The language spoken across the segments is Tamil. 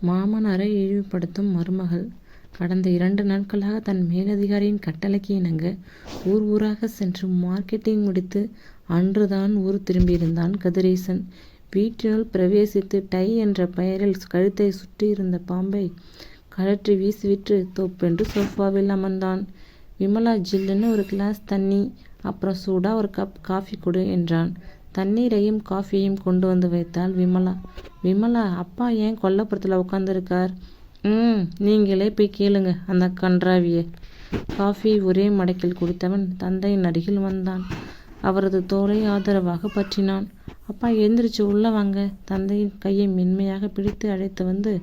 மாமனாரை இழிவுபடுத்தும் மருமகள். கடந்த 2 நாட்களாக தன் மேலதிகாரியின் கட்டளைக்கு இணங்க ஊர் ஊராக சென்று மார்க்கெட்டிங் முடித்து அன்றுதான் ஊர் திரும்பியிருந்தான் கதிரேசன். வீட்டினுள் பிரவேசித்து டை என்ற பெயரில் கழுத்தை சுற்றியிருந்த பாம்பை கழற்றி வீசிவிட்டு தொப்பென்று சோஃபாவில் அமர்ந்தான். விமலா ஜில்லுன்னு ஒரு கிளாஸ் தண்ணி, அப்புறம் சூடா ஒரு கப் காஃபி கொடு என்றான். தண்ணீரையும் காஃபியையும் கொண்டு வந்து வைத்தாள் விமலா. விமலா, அப்பா ஏன் கொல்லைப்புறத்தில் உட்காந்துருக்கார்? நீங்களே போய் கேளுங்க அந்த கன்றாவிய. காஃபியை ஒரே மடக்கில் குடித்தவன் தந்தையின் அருகில் வந்தான். அவரது தோளை ஆதரவாக பற்றினான். அப்பா எழுந்திரிச்சு உள்ள வாங்க. தந்தையின் கையை மென்மையாக பிடித்து அழைத்து வந்து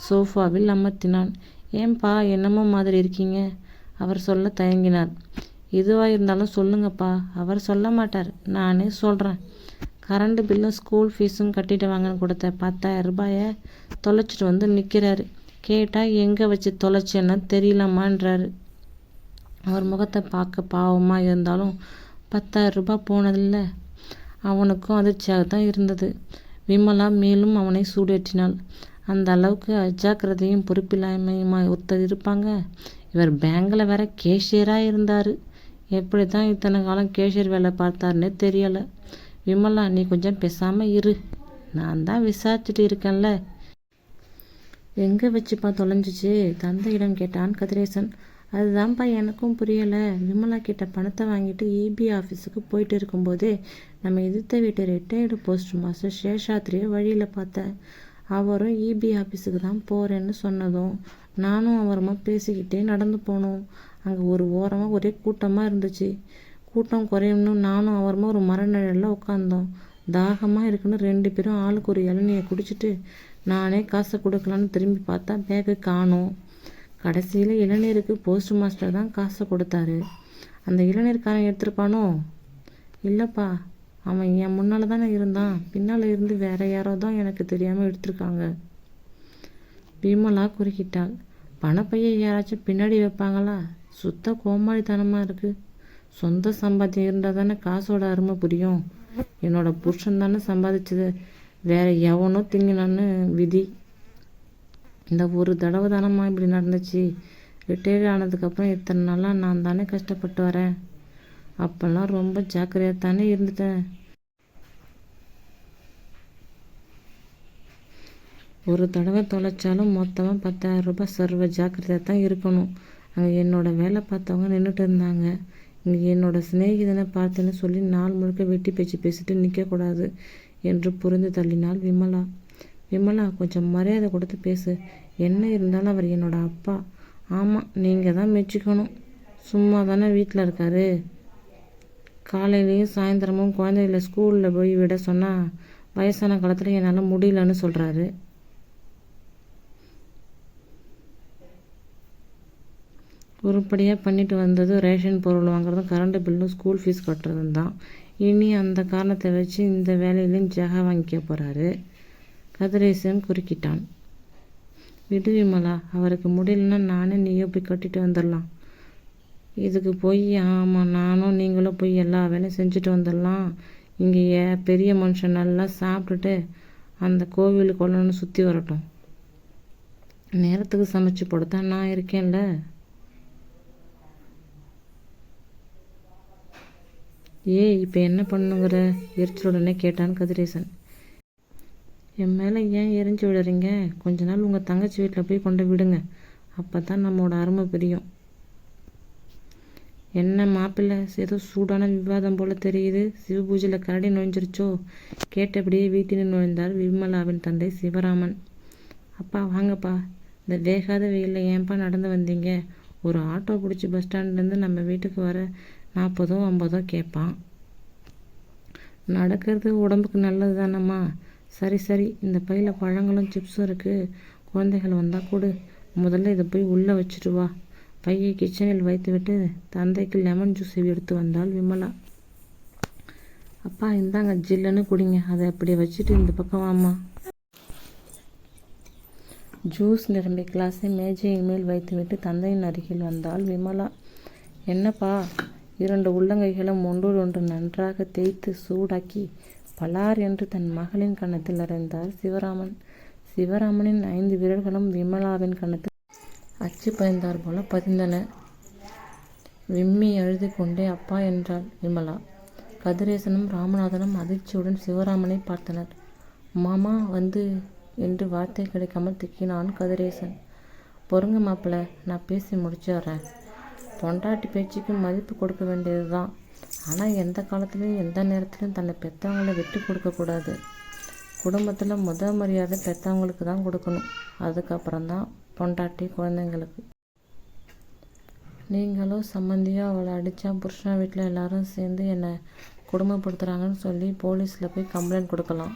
சோஃபாவில் அமர்த்தினான். ஏன்பா என்னமோ மாதிரி இருக்கீங்க? அவர் சொல்ல தயங்கினார். எதுவாக இருந்தாலும் சொல்லுங்கப்பா. அவர் சொல்ல மாட்டார், நானே சொல்கிறேன். கரண்ட் பில்லும் ஸ்கூல் ஃபீஸும் கட்டிட்டு வாங்கன்னு கொடுத்த 10,000 ரூபாயை தொலைச்சிட்டு வந்து நிற்கிறாரு. கேட்டால் எங்கே வச்சு தொலைச்சேன்னு தெரியலம்மான்றாரு. அவர் முகத்தை பார்க்க பாவமாக இருந்தாலும் 10,000 ரூபாய் போனதில்ல. அவனுக்கும் அதிர்ச்சியாகத்தான் இருந்தது. விமலா மேலும் அவனை சூடேற்றினாள். அந்த அளவுக்கு அஜாக்கிரதையும் பொறுப்பில்லாமையுமா ஒருத்தர் இருப்பாங்க? இவர் பேங்கில் வேற கேஷியராக இருந்தார். எப்படி தான் இத்தனை காலம் கேஷியர் வேலை பார்த்தாருன்னே தெரியலை. விமலா, நீ கொஞ்சம் பேசாமல் இரு. நான் தான் விசாரிச்சுட்டு இருக்கேன்ல. எங்கே வச்சுப்பா தொலைஞ்சிச்சு? தந்தையிடம் கேட்டான் கதிரேசன். அதுதான்ப்பா எனக்கும் புரியலை. விமலா கிட்ட பணத்தை வாங்கிட்டு EB ஆஃபீஸுக்கு போயிட்டு இருக்கும்போதே நம்ம எதிர்த்த வீட்டு ரிட்டையர்டு போஸ்ட் மாஸ்டர் சேஷாத்ரியை வழியில் பார்த்தேன். அவரும் EB ஆஃபீஸுக்கு தான் போகிறேன்னு சொன்னதும் நானும் அவருமா பேசிக்கிட்டே நடந்து போனோம். அங்கே ஒரு ஓரமாக ஒரே கூட்டமாக இருந்துச்சு. கூட்டம் குறையும்னு நானும் அவருமா ஒரு மரநிழலில் உட்காந்தோம். தாகமாக இருக்குன்னு 2 பேரும் ஆளுக்கு ஒரு இளநியை குடிச்சிட்டு நானே காசை கொடுக்கலான்னு திரும்பி பார்த்தா பேக்கை காணோம். கடைசியில் இளநீருக்கு போஸ்ட் மாஸ்டர் தான் காசை கொடுத்தாரு. அந்த இளநீர்காரன் எடுத்திருப்பானோ? இல்லைப்பா, அவன் என் முன்னால் தானே இருந்தான். பின்னால் இருந்து வேற யாரோ தான் எனக்கு தெரியாமல் எடுத்திருக்காங்க. விமலா குறுக்கிட்டாள். பணப்பையை யாராச்சும் பின்னாடி வைப்பாங்களா? சுத்த கோமாளித்தனமாக இருக்குது. சொந்த சம்பாத்தியம் இருந்தால் தானே காசோட அருமை புரியும். என்னோட புருஷன் தானே சம்பாதிச்சது, வேற எவனோ திங்கினான்னு விதி. இந்த ஒரு தடவை தானம்மா இப்படி நடந்துச்சு. ரிட்டையர்ட் ஆனதுக்கப்புறம் இத்தனை நாளாக நான் தானே கஷ்டப்பட்டு வரேன். அப்போல்லாம் ரொம்ப ஜாக்கிரதையாக தானே இருந்துட்டேன். ஒரு தடவை தொலைச்சாலும் மொத்தமாக 10,000 ரூபாய் சர்வ ஜாக்கிரதையாக தான் இருக்கணும். அங்கே என்னோட வேலை பார்த்தவங்க நின்றுட்டு இருந்தாங்க. இங்கே என்னோட சிநேகிதனை பார்த்தேன்னு சொல்லி நாள் முழுக்க வெட்டி பேச்சு பேசிட்டு நிற்கக்கூடாது என்று புரிந்து தள்ளினாள் விமலா. விமலா, கொஞ்சம் மரியாதை கொடுத்து பேசு. என்ன இருந்தாலும் அவர் என்னோட அப்பா. ஆமாம், நீங்கள் தான் மெச்சிக்கணும். சும்மா தானே வீட்டில் இருக்காரு. காலையிலையும் சாயந்தரமும் குழந்தைகளை ஸ்கூலில் போய் விட சொன்னால் வயசான காலத்தில் என்னால் முடியலன்னு சொல்கிறாரு. உருப்படியாக பண்ணிட்டு வந்தது ரேஷன் பொருள் வாங்குறதும் கரண்ட் பில்லும் ஸ்கூல் ஃபீஸ் கட்டுறதும் தான். இனி அந்த காரணத்தை வச்சு இந்த வேலையிலையும் ஜகா வாங்கிக்க போகிறாரு. கதிரேசன் குறுக்கிட்டான். விடு விமலா, அவருக்கு முடியலன்னா நானே நீயோ போய் கட்டிட்டு வந்துடலாம். இதுக்கு போய் ஆமாம் நானும் நீங்களும் போய் எல்லா வேலையும் செஞ்சுட்டு வந்துடலாம். இங்கே பெரிய மனுஷன் நல்லா சாப்பிட்டுட்டு அந்த கோவில் கொள்ளன்னு சுற்றி வரட்டும். நேரத்துக்கு சமைச்சு போடத்தான் நான் இருக்கேன்ல. இப்போ என்ன பண்ணுங்கிற எரிச்சலுடனே கேட்டான் கதிரேசன். என் மேலே ஏன் எரிஞ்சு விடுறீங்க? கொஞ்ச நாள் உங்கள் தங்கச்சி வீட்டில் போய் கொண்டு விடுங்க. அப்போ தான் நம்மளோட அருமை புரியும். என்ன மாப்பிள்ளை, ஏதோ சூடான விவாதம் போல தெரியுது. சிவபூஜையில் கரடி நுழைஞ்சிருச்சோ? கேட்டபடியே வீட்டில் நுழைந்தார் விமலாவின் தந்தை சிவராமன். அப்பா வாங்கப்பா. இந்த வேகாத வெயிலில் ஏன்பா நடந்து வந்தீங்க? ஒரு ஆட்டோ பிடிச்சி பஸ் ஸ்டாண்ட்லேருந்து நம்ம வீட்டுக்கு வர 40 50 கேட்பான். நடக்கிறது உடம்புக்கு நல்லது தானம்மா. சரி, இந்த பையில் பழங்களும் சிப்ஸும் இருக்குது. குழந்தைகள் வந்தால் கொடு. முதல்ல இதை போய் உள்ளே வச்சுட்டு வா. பையை கிச்சனில் வைத்துவிட்டு தந்தைக்கு லெமன் ஜூஸ் எடுத்து வந்தாள் விமலா. அப்பா இந்தாங்க, ஜில்லுன்னு குடிங்க. அதை அப்படியே வச்சுட்டு இந்த பக்கம் வாம்மா. ஜூஸ் நிரம்பி கிளாஸை மேஜையின் மேல் வைத்துவிட்டு தந்தையின் அருகில் வந்தாள் விமலா. என்னப்பா? 2 உள்ளங்கைகளும் ஒன்றோடொன்று நன்றாக தேய்த்து சூடாக்கி பலார் என்று தன் மகளின் கன்னத்தில் அறைந்தார் சிவராமன். சிவராமனின் 5 விரல்களும் விமலாவின் கன்னத்தில் அச்சு பதிந்தார் போல பதிந்தன. விம்மி அழுது கொண்டே அப்பா என்றாள் விமலா. கதிரேசனும் ராமநாதனும் அதிர்ச்சியுடன் சிவராமனை பார்த்தனர். மாமா வந்து என்று வார்த்தை கிடைக்காமல் திக்கினான் கதிரேசன். பொறுங்க மாப்பிள்ள, நான் பேசி முடிச்சிடுறேன். பொண்டாட்டி பேச்சுக்கு மதிப்பு கொடுக்க வேண்டியது தான். ஆனால் எந்த காலத்துலையும் எந்த நேரத்துலையும் தன்னை பெற்றவங்களை விட்டு கொடுக்கக்கூடாது. குடும்பத்தில் மரியாதை பெற்றவங்களுக்கு தான் கொடுக்கணும். அதுக்கப்புறம்தான் பொண்டாட்டி, குழந்தைங்களுக்கு. நீங்களோ சம்மந்தியோ அவளை அடித்தா புருஷன் வீட்டில் எல்லாரும் சேர்ந்து என்னை குடும்பப்படுத்துகிறாங்கன்னு சொல்லி போலீஸில் போய் கம்ப்ளைண்ட் கொடுக்கலாம்.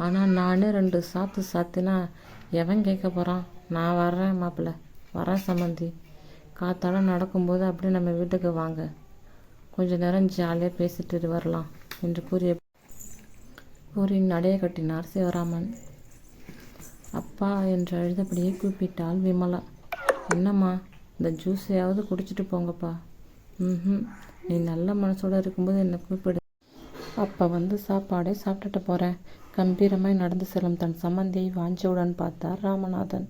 ஆனால் நானே 2 சாத்து சாத்தினா எவன் கேட்க போகிறான்? நான் வர்றேன் மாப்பிள்ள, வரேன் சம்மந்தி. காத்தால நடக்கும்போது அப்படியே நம்ம வீட்டுக்கு வாங்க, கொஞ்ச நேரம் ஜாலியாக பேசிட்டு வரலாம் என்று கூறி நடைய கட்டினார் சிவராமன். அப்பா என்று அழுதபடியே கூப்பிட்டாள் விமலா. என்னம்மா, இந்த ஜூஸையாவது குடிச்சிட்டு போங்கப்பா. நீ நல்ல மனசோடு இருக்கும்போது என்னை கூப்பிடு. அப்போ வந்து சாப்பாடே சாப்பிட்டுட்டு போகிறேன். கம்பீரமாய் நடந்து செல்லும் தன் சம்மந்தியை வாஞ்சவுடன் பார்த்தார் ராமநாதன்.